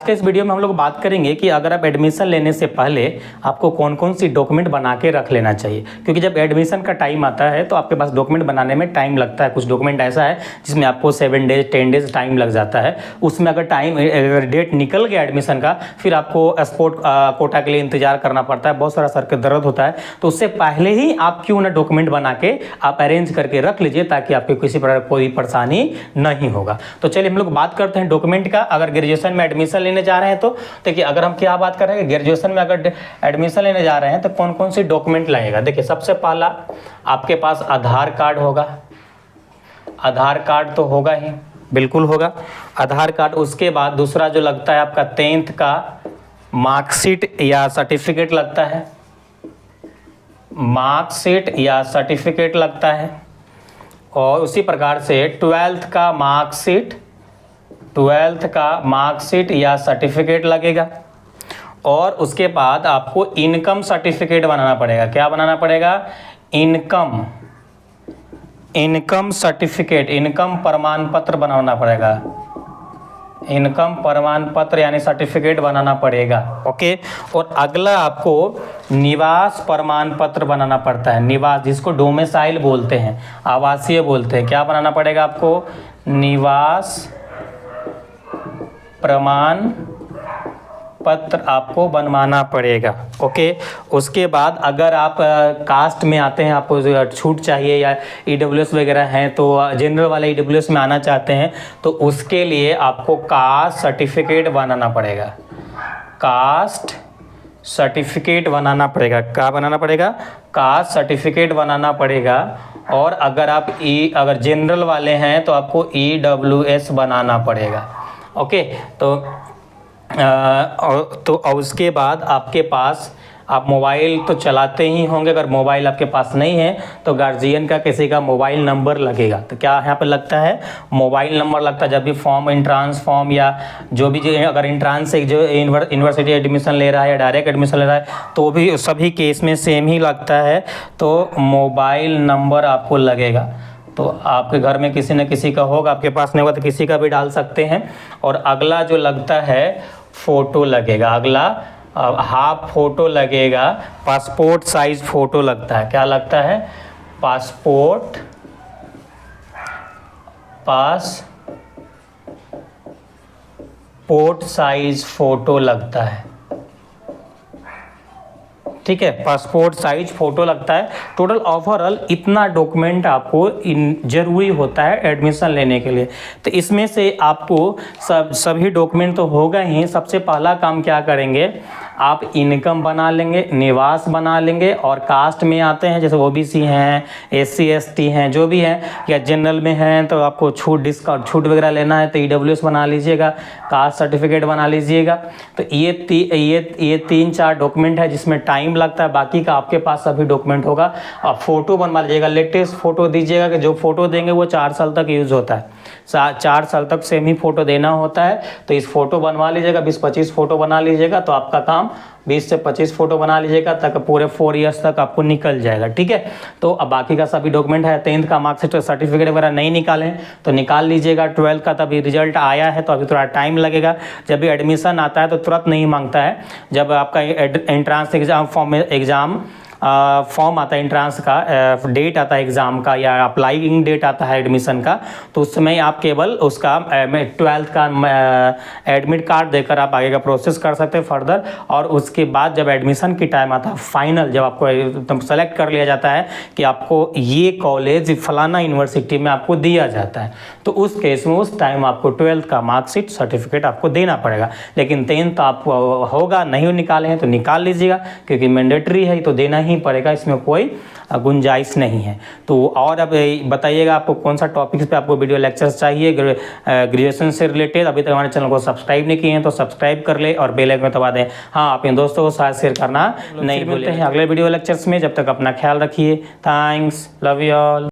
आज के इस वीडियो में हम लोग बात करेंगे कि अगर आप एडमिशन लेने से पहले आपको कौन कौन सी डॉक्यूमेंट बना के रख लेना चाहिए, क्योंकि जब एडमिशन का टाइम आता है तो आपके पास डॉक्यूमेंट बनाने में टाइम लगता है। कुछ डॉक्यूमेंट ऐसा है जिसमें आपको 7 डेज 10 डेज टाइम लग जाता है। उसमें अगर डेट निकल गया एडमिशन का, फिर आपको स्पोर्ट कोटा के लिए इंतजार करना पड़ता है, बहुत सारा सर के दर्द होता है। तो उससे पहले ही आप क्यों ना डॉक्यूमेंट बना के आप अरेंज करके रख लीजिए, ताकि आपको किसी प्रकार कोई परेशानी नहीं होगा। तो चलिए हम लोग बात करते हैं डॉक्यूमेंट का। अगर ग्रेजुएशन में एडमिशन लेने जा रहे हैं तो देखिए, अगर हम क्या बात कर रहे हैं, ग्रेजुएशन में अगर एडमिशन लेने जा रहे हैं तो कौन कौन सी डॉक्यूमेंट लगेगा। देखिए, सबसे पहला आपके पास आधार कार्ड होगा। आधार कार्ड तो होगा ही, बिल्कुल होगा आधार कार्ड। उसके बाद दूसरा जो लगता है आपका 10th का मार्कशीट या सर्टिफिकेट लगता है, मार्कशीट या सर्टिफिकेट लगता है। और उसी प्रकार से 12th का मार्कशीट, 12th का मार्कशीट या सर्टिफिकेट लगेगा। और उसके बाद आपको इनकम सर्टिफिकेट बनाना पड़ेगा। क्या बनाना पड़ेगा? इनकम सर्टिफिकेट, इनकम प्रमाण पत्र बनाना पड़ेगा। इनकम प्रमाण पत्र यानी सर्टिफिकेट बनाना पड़ेगा। ओके। और अगला आपको निवास प्रमाण पत्र बनाना पड़ता है। निवास, जिसको डोमिसाइल बोलते हैं, आवासीय बोलते हैं। क्या बनाना पड़ेगा आपको? निवास प्रमाण पत्र आपको बनवाना पड़ेगा। ओके। उसके बाद अगर आप कास्ट में आते हैं, आपको छूट चाहिए या ईडब्ल्यूएस वगैरह हैं, तो जनरल वाले ईडब्ल्यूएस में आना चाहते हैं, तो उसके लिए आपको कास्ट सर्टिफिकेट बनाना पड़ेगा। कास्ट सर्टिफिकेट बनाना पड़ेगा। क्या बनाना पड़ेगा? कास्ट सर्टिफिकेट बनाना पड़ेगा। और अगर आप अगर जनरल वाले हैं तो आपको ईडब्ल्यूएस बनाना पड़ेगा। ओके। तो उसके बाद आपके पास, आप मोबाइल तो चलाते ही होंगे। अगर मोबाइल आपके पास नहीं है तो गार्जियन का किसी का मोबाइल नंबर लगेगा। तो क्या यहाँ पे लगता है? मोबाइल नंबर लगता है। जब भी फॉर्म, एंट्रांस फॉर्म या जो भी, अगर एंट्रांस से जो यूनिवर्सिटी एडमिशन ले रहा है या डायरेक्ट एडमिशन ले रहा है, तो भी सभी केस में सेम ही लगता है। तो मोबाइल नंबर आपको लगेगा। तो आपके घर में किसी न किसी का होगा, आपके पास नहीं होगा तो किसी का भी डाल सकते हैं। और अगला जो लगता है, फ़ोटो लगेगा। अगला हाफ फ़ोटो लगेगा। पासपोर्ट साइज फ़ोटो लगता है। क्या लगता है? पासपोर्ट साइज फ़ोटो लगता है। ठीक है, पासपोर्ट साइज फ़ोटो लगता है। टोटल ओवरऑल इतना डॉक्यूमेंट आपको जरूरी होता है एडमिशन लेने के लिए। तो इसमें से आपको सभी डॉक्यूमेंट तो होगा ही। सबसे पहला काम क्या करेंगे, आप इनकम बना लेंगे, निवास बना लेंगे। और कास्ट में आते हैं, जैसे ओबीसी हैं, SC ST हैं, जो भी हैं, या जनरल में हैं तो आपको डिस्काउंट छूट वगैरह लेना है तो ईडब्ल्यूएस बना लीजिएगा, कास्ट सर्टिफिकेट बना लीजिएगा। तो ये 3-4 डॉक्यूमेंट है जिसमें टाइम लगता है। बाकी का आपके पास सभी डॉक्यूमेंट होगा। आप फ़ोटो बनवा लीजिएगा, लेटेस्ट फ़ोटो दीजिएगा, कि जो फ़ोटो देंगे वो 4 साल तक यूज़ होता है। 4 साल तक सेम ही फ़ोटो देना होता है। तो इस फ़ोटो बनवा लीजिएगा, 20-25 फ़ोटो बना लीजिएगा, तो आपका काम 20 से 25 फ़ोटो बना लीजिएगा, तक पूरे 4 ईयर्स तक आपको निकल जाएगा। ठीक है। तो अब बाकी का सभी डॉक्यूमेंट है। 10th का मार्कशीट सर्टिफिकेट वगैरह नहीं निकालें तो निकाल लीजिएगा। 12th का तभी रिजल्ट आया है तो अभी थोड़ा टाइम लगेगा। जब भी एडमिशन आता है तो तुरंत नहीं मांगता है। जब आपका एंट्रांस एग्ज़ाम फॉर्म आता है, एंट्रांस का डेट आता है एग्ज़ाम का, या अप्लाइंग डेट आता है एडमिशन का, तो उस समय आप केवल उसका 12th का एडमिट कार्ड देकर आप आगे का प्रोसेस कर सकते हैं फर्दर। और उसके बाद जब एडमिशन की टाइम आता है फाइनल, जब आपको एकदम सेलेक्ट कर लिया जाता है कि आपको ये कॉलेज फलाना यूनिवर्सिटी में आपको दिया जाता है, तो उस केस में उस टाइम आपको 12th का मार्कशीट सर्टिफिकेट आपको देना पड़ेगा। लेकिन 10th आप होगा नहीं निकाले हैं तो निकाल लीजिएगा, क्योंकि मैंडेटरी है तो देना ही पड़ेगा, इसमें कोई गुंजाइश नहीं है। तो और अब बताइएगा आपको कौन सा टॉपिक्स पे आपको वीडियो लेक्चर्स चाहिए ग्रेजुएशन से रिलेटेड। अभी तक हमारे चैनल को सब्सक्राइब नहीं किए हैं तो सब्सक्राइब कर ले और बेल आइकन दबा दें। हाँ, अपने दोस्तों को साथ शेयर करना नहीं भूलें। अगले वीडियो लेक्चर्स में, जब तक अपना ख्याल रखिए। Thanks, love you all.